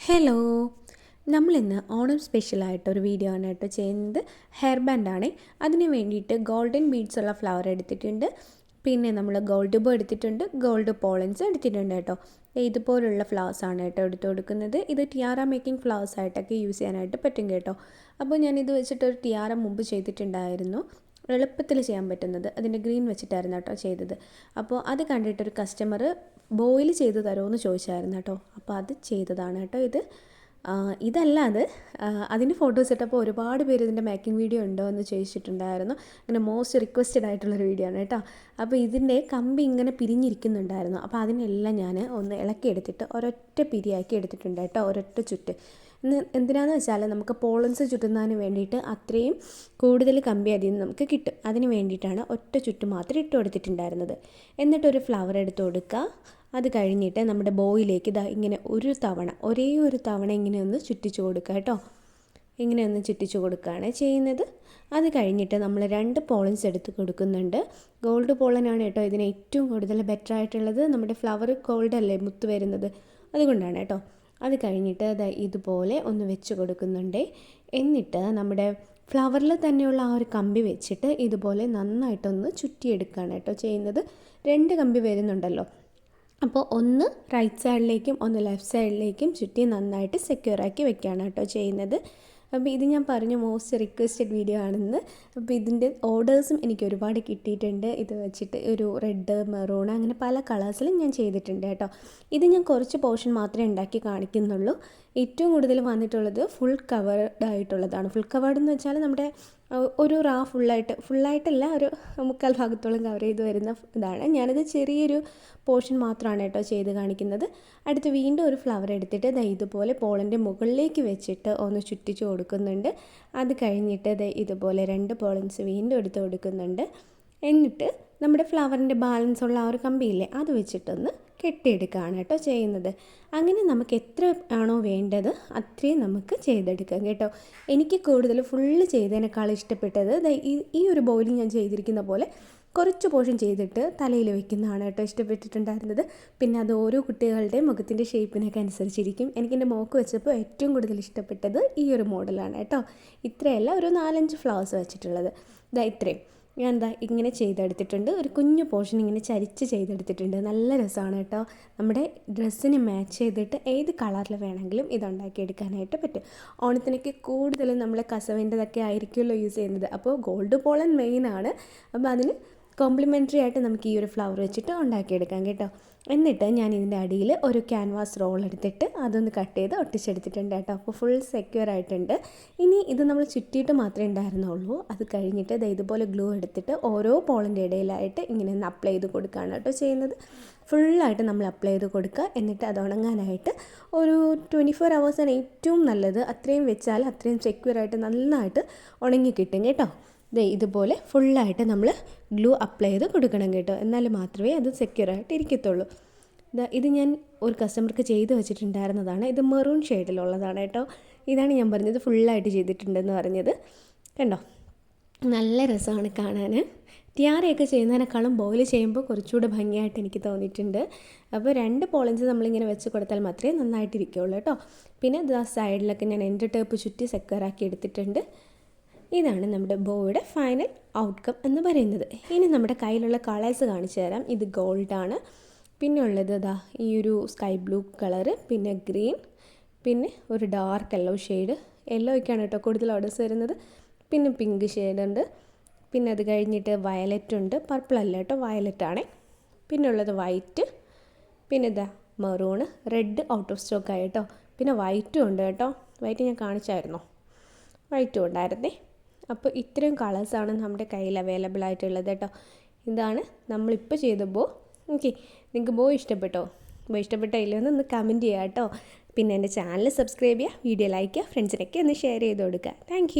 Hello, നമ്മളിന്ന് Onam സ്പെഷ്യലായിട്ടൊരു video ആണ് കേട്ടോ ചെയ്യുന്നത്. ഹെയർ ബാൻഡാണ്. അതിന് വേണ്ടിയിട്ട് ഗോൾഡൻ ബീഡ്സ് ഉള്ള ഫ്ലവർ എടുത്തിട്ടുണ്ട്. പിന്നെ നമ്മൾ ഗോൾഡ് ബോ എടുത്തിട്ടുണ്ട്, ഗോൾഡ് പോളൻസ് എടുത്തിട്ടുണ്ട് കേട്ടോ. ഇതുപോലുള്ള ഫ്ലവേഴ്സാണ് കേട്ടോ എടുത്തു കൊടുക്കുന്നത്. ഇത് ടിയാറ മേക്കിംഗ് ഫ്ലവേഴ്സ് ആയിട്ടൊക്കെ യൂസ് ചെയ്യാനായിട്ട് പറ്റും കേട്ടോ. അപ്പോൾ ഞാനിത് വെച്ചിട്ടൊരു ടിയാറ മുമ്പ് ചെയ്തിട്ടുണ്ടായിരുന്നു. എളുപ്പത്തിൽ ചെയ്യാൻ പറ്റുന്നത് അതിൻ്റെ ഗ്രീൻ വെച്ചിട്ടായിരുന്നു കേട്ടോ ചെയ്തത്. അപ്പോൾ അത് കണ്ടിട്ടൊരു കസ്റ്റമർ ബോയിൽ ചെയ്ത് തരുമോ എന്ന് ചോദിച്ചായിരുന്നു കേട്ടോ. അപ്പോൾ അത് ചെയ്തതാണ് കേട്ടോ ഇത്. ഇതല്ലാതെ അതിൻ്റെ ഫോട്ടോസ് ഇട്ടപ്പോൾ ഒരുപാട് പേര് ഇതിൻ്റെ മേക്കിംഗ് വീഡിയോ ഉണ്ടോ എന്ന് ചോദിച്ചിട്ടുണ്ടായിരുന്നു. അങ്ങനെ മോസ്റ്റ് റിക്വസ്റ്റഡ് ആയിട്ടുള്ളൊരു വീഡിയോ ആണ് കേട്ടോ. അപ്പോൾ ഇതിൻ്റെ കമ്പി ഇങ്ങനെ പിരിഞ്ഞിരിക്കുന്നുണ്ടായിരുന്നു. അപ്പോൾ അതിനെല്ലാം ഞാൻ ഒന്ന് ഇളക്കിയെടുത്തിട്ട് ഒരൊറ്റ പിരിയാക്കി എടുത്തിട്ടുണ്ട് കേട്ടോ, ഒരൊറ്റ ചുറ്റ്. എന്തിനാന്ന് വെച്ചാൽ നമുക്ക് പോളൻസ് ചുറ്റുന്നതിന് വേണ്ടിയിട്ട് അത്രയും കൂടുതൽ കമ്പി അതിൽ നിന്ന് നമുക്ക് കിട്ടും. അതിന് വേണ്ടിയിട്ടാണ് ഒറ്റ ചുറ്റ് മാത്രം ഇട്ട് കൊടുത്തിട്ടുണ്ടായിരുന്നത്. എന്നിട്ടൊരു ഫ്ലവർ എടുത്ത് കൊടുക്കുക. അത് കഴിഞ്ഞിട്ട് നമ്മുടെ ബോയിലേക്ക് ഇങ്ങനെ ഒരേ ഒരു തവണ ഇങ്ങനെ ഒന്ന് ചുറ്റിച്ച് കൊടുക്കുക കേട്ടോ. ഇങ്ങനെ ഒന്ന് ചുറ്റിച്ച് കൊടുക്കുകയാണ് ചെയ്യുന്നത്. അത് കഴിഞ്ഞിട്ട് നമ്മൾ 2 പോളൻസ് എടുത്ത് കൊടുക്കുന്നുണ്ട്. ഗോൾഡ് പോളനാണ് കേട്ടോ ഇതിന് ഏറ്റവും കൂടുതൽ ബെറ്റർ ആയിട്ടുള്ളത്. നമ്മുടെ ഫ്ലവർ ഗോൾഡ് അല്ലേ മുത്ത് വരുന്നത്, അതുകൊണ്ടാണ് കേട്ടോ. അത് കഴിഞ്ഞിട്ട് ഇതുപോലെ ഒന്ന് വെച്ച് കൊടുക്കുന്നുണ്ട്. എന്നിട്ട് നമ്മുടെ ഫ്ലവറിൽ തന്നെയുള്ള ആ ഒരു കമ്പി വെച്ചിട്ട് ഇതുപോലെ നന്നായിട്ടൊന്ന് ചുറ്റിയെടുക്കുകയാണ് കേട്ടോ ചെയ്യുന്നത്. 2 കമ്പി വരുന്നുണ്ടല്ലോ, അപ്പോൾ ഒന്ന് റൈറ്റ് സൈഡിലേക്കും ഒന്ന് ലെഫ്റ്റ് സൈഡിലേക്കും ചുറ്റി നന്നായിട്ട് സെക്യൂറാക്കി വെക്കുകയാണ് കേട്ടോ ചെയ്യുന്നത്. അപ്പോൾ ഇത് ഞാൻ പറഞ്ഞു മോസ്റ്റ് റിക്വസ്റ്റഡ് വീഡിയോ ആണെന്ന്. അപ്പോൾ ഇതിൻ്റെ ഓർഡേഴ്സും എനിക്ക് ഒരുപാട് കിട്ടിയിട്ടുണ്ട്. ഇത് വെച്ചിട്ട് ഒരു റെഡ്, മെറൂൺ അങ്ങനെ പല കളേഴ്സിലും ഞാൻ ചെയ്തിട്ടുണ്ട് കേട്ടോ. ഇത് ഞാൻ കുറച്ച് പോർഷൻ മാത്രമേ ഉണ്ടാക്കി കാണിക്കുന്നുള്ളൂ. ഏറ്റവും കൂടുതൽ വന്നിട്ടുള്ളത് ഫുൾ കവേർഡ് ആയിട്ടുള്ളതാണ്. ഫുൾ കവേർഡ് എന്ന് വെച്ചാൽ നമ്മുടെ ഒരു റാ ഫുള്ളായിട്ടല്ല, ഒരു 3/4 ഭാഗത്തോളം കവർ ചെയ്ത് വരുന്ന ഇതാണ്. ഞാനത് ചെറിയൊരു പോർഷൻ മാത്രമാണ് കേട്ടോ ചെയ്ത് കാണിക്കുന്നത്. അടുത്ത് വീണ്ടും ഒരു ഫ്ലവർ എടുത്തിട്ട് ഇതുപോലെ പോളൻ്റെ മുകളിലേക്ക് വെച്ചിട്ട് ഒന്ന് ചുറ്റിച്ച് കൊടുക്കുന്നുണ്ട്. അത് കഴിഞ്ഞിട്ട് ഇതുപോലെ 2 പോളൻസ് വീണ്ടും എടുത്ത് കൊടുക്കുന്നുണ്ട്. എന്നിട്ട് നമ്മുടെ ഫ്ലവറിൻ്റെ ബാലൻസ് ഉള്ള ആ ഒരു കമ്പിയില്ലേ, അത് വെച്ചിട്ടൊന്ന് കെട്ടിയെടുക്കുകയാണ് കേട്ടോ ചെയ്യുന്നത്. അങ്ങനെ നമുക്ക് എത്ര ആണോ വേണ്ടത് അത്രയും നമുക്ക് ചെയ്തെടുക്കാം കേട്ടോ. എനിക്ക് കൂടുതൽ ഫുള്ള് ചെയ്തതിനേക്കാൾ ഇഷ്ടപ്പെട്ടത് ഈ ഒരു ബോയിൽ ഞാൻ ചെയ്തിരിക്കുന്ന പോലെ കുറച്ച് പോർഷൻ ചെയ്തിട്ട് തലയിൽ വെക്കുന്നതാണ് കേട്ടോ ഇഷ്ടപ്പെട്ടിട്ടുണ്ടായിരുന്നത്. പിന്നെ അത് ഓരോ കുട്ടികളുടെയും മുഖത്തിൻ്റെ ഷേപ്പിനൊക്കെ അനുസരിച്ചിരിക്കും. എനിക്കെൻ്റെ മോക്ക് വെച്ചപ്പോൾ ഏറ്റവും കൂടുതൽ ഇഷ്ടപ്പെട്ടത് ഈ ഒരു മോഡലാണ് കേട്ടോ. ഇത്രയല്ല, ഒരു 4-5 ഫ്ലവേഴ്സ് വെച്ചിട്ടുള്ളത്. ഇത്രയും ഞാൻ ഇങ്ങനെ ചെയ്തെടുത്തിട്ടുണ്ട്. ഒരു കുഞ്ഞു പോർഷൻ ഇങ്ങനെ ചരിച്ച് ചെയ്തെടുത്തിട്ടുണ്ട്. നല്ല രസമാണ് കേട്ടോ. നമ്മുടെ ഡ്രസ്സിന് മാച്ച് ചെയ്തിട്ട് ഏത് കളറിൽ വേണമെങ്കിലും ഇതുണ്ടാക്കിയെടുക്കാനായിട്ട് പറ്റും. ഓണത്തിനൊക്കെ കൂടുതലും നമ്മൾ കസവിൻ്റെതൊക്കെ ആയിരിക്കുമല്ലോ യൂസ് ചെയ്യുന്നത്. അപ്പോൾ ഗോൾഡ് പോളൻ മെയിനാണ്. അപ്പോൾ അതിന് കോംപ്ലിമെൻ്ററി ആയിട്ട് നമുക്ക് ഈ ഒരു ഫ്ലവർ വെച്ചിട്ട് ഉണ്ടാക്കിയെടുക്കാം കേട്ടോ. എന്നിട്ട് ഞാൻ ഇതിൻ്റെ അടിയിൽ ഒരു ക്യാൻവാസ് റോൾ എടുത്തിട്ട് അതൊന്ന് കട്ട് ചെയ്ത് ഒട്ടിച്ചെടുത്തിട്ടുണ്ട് കേട്ടോ. അപ്പോൾ ഫുൾ സെക്യൂർ ആയിട്ടുണ്ട്. ഇനി ഇത് നമ്മൾ ചുറ്റിയിട്ട് മാത്രമേ ഉണ്ടായിരുന്നുള്ളൂ. അത് കഴിഞ്ഞിട്ട് ഇതുപോലെ ഗ്ലൂ എടുത്തിട്ട് ഓരോ പോളിൻ്റെ ഇടയിലായിട്ട് ഇങ്ങനെ ഒന്ന് അപ്ലൈ ചെയ്ത് കൊടുക്കുകയാണ് കേട്ടോ ചെയ്യുന്നത്. ഫുള്ളായിട്ട് നമ്മൾ അപ്ലൈ ചെയ്ത് കൊടുക്കുക. എന്നിട്ട് അത് ഉണങ്ങാനായിട്ട് ഒരു 24 ഹവേഴ്സാണ് ഏറ്റവും നല്ലത്. അത്രയും വെച്ചാൽ അത്രയും സെക്യൂർ ആയിട്ട് നന്നായിട്ട് ഉണങ്ങി കിട്ടും കേട്ടോ. ഇതുപോലെ ഫുള്ളായിട്ട് നമ്മൾ ഗ്ലൂ അപ്ലൈ ചെയ്ത് കൊടുക്കണം കേട്ടോ. എന്നാൽ മാത്രമേ അത് സെക്യൂറായിട്ട് ഇരിക്കത്തുള്ളൂ. ഇത് ഞാൻ ഒരു കസ്റ്റമർക്ക് ചെയ്ത് വെച്ചിട്ടുണ്ടായിരുന്നതാണ്. ഇത് മെറൂൺ ഷെയ്ഡിലുള്ളതാണ് കേട്ടോ. ഇതാണ് ഞാൻ പറഞ്ഞത് ഫുള്ളായിട്ട് ചെയ്തിട്ടുണ്ടെന്ന് പറഞ്ഞത്. കണ്ടോ, നല്ല രസമാണ് കാണാൻ. ടിയാറയൊക്കെ ചെയ്യുന്നതിനേക്കാളും ബോയിൽ ചെയ്യുമ്പോൾ കുറച്ചുകൂടെ ഭംഗിയായിട്ട് എനിക്ക് തോന്നിയിട്ടുണ്ട്. അപ്പോൾ 2 പോളൻസ് നമ്മളിങ്ങനെ വെച്ച് കൊടുത്താൽ മാത്രമേ നന്നായിട്ടിരിക്കുകയുള്ളൂ കേട്ടോ. പിന്നെ സൈഡിലൊക്കെ ഞാൻ എൻ്റെ ടേപ്പ് ചുറ്റി സെക്യൂറാക്കി എടുത്തിട്ടുണ്ട്. ഇതാണ് നമ്മുടെ ബോയുടെ ഫൈനൽ ഔട്ട്കം എന്ന് പറയുന്നത്. ഇനി നമ്മുടെ കയ്യിലുള്ള കളേഴ്സ് കാണിച്ചു തരാം. ഇത് ഗോൾഡാണ്, പിന്നെ ഉള്ളത് ഈ ഒരു സ്കൈ ബ്ലൂ കളറ്, പിന്നെ ഗ്രീൻ, പിന്നെ ഒരു ഡാർക്ക് യെല്ലോയ്ക്കാണ് കേട്ടോ കൂടുതൽ ഓർഡേഴ്സ് വരുന്നത്. പിന്നെ പിങ്ക് ഷെയ്ഡുണ്ട്, പിന്നെ അത് കഴിഞ്ഞിട്ട് വയലറ്റ് ഉണ്ട്. പർപ്പിൾ അല്ല കേട്ടോ, വയലറ്റാണ്. പിന്നെ ഉള്ളത് വൈറ്റ്, പിന്നെ maroon, red out of stock ആയി കേട്ടോ. പിന്നെ വൈറ്റും ഉണ്ട് കേട്ടോ. വൈറ്റ് ഞാൻ കാണിച്ചായിരുന്നോ? വൈറ്റും ഉണ്ടായിരുന്നേ. അപ്പോൾ ഇത്രയും കളേഴ്സാണ് നമ്മുടെ കയ്യിൽ അവൈലബിൾ ആയിട്ടുള്ളത് കേട്ടോ. ഇതാണ് നമ്മളിപ്പോൾ ചെയ്ത ബോ. ഓക്കെ, നിങ്ങൾക്ക് ബോ ഇഷ്ടപ്പെട്ടോ? ബോ ഇഷ്ടപ്പെട്ടോ ഇല്ലയെന്ന് ഒന്ന് കമൻറ്റ് ചെയ്യുക കേട്ടോ. പിന്നെ എൻ്റെ ചാനൽ സബ്സ്ക്രൈബ് ചെയ്യുക, വീഡിയോ ലൈക്ക് ചെയ്യുക, ഫ്രണ്ട്സിനൊക്കെ ഒന്ന് ഷെയർ ചെയ്ത് കൊടുക്കുക. താങ്ക്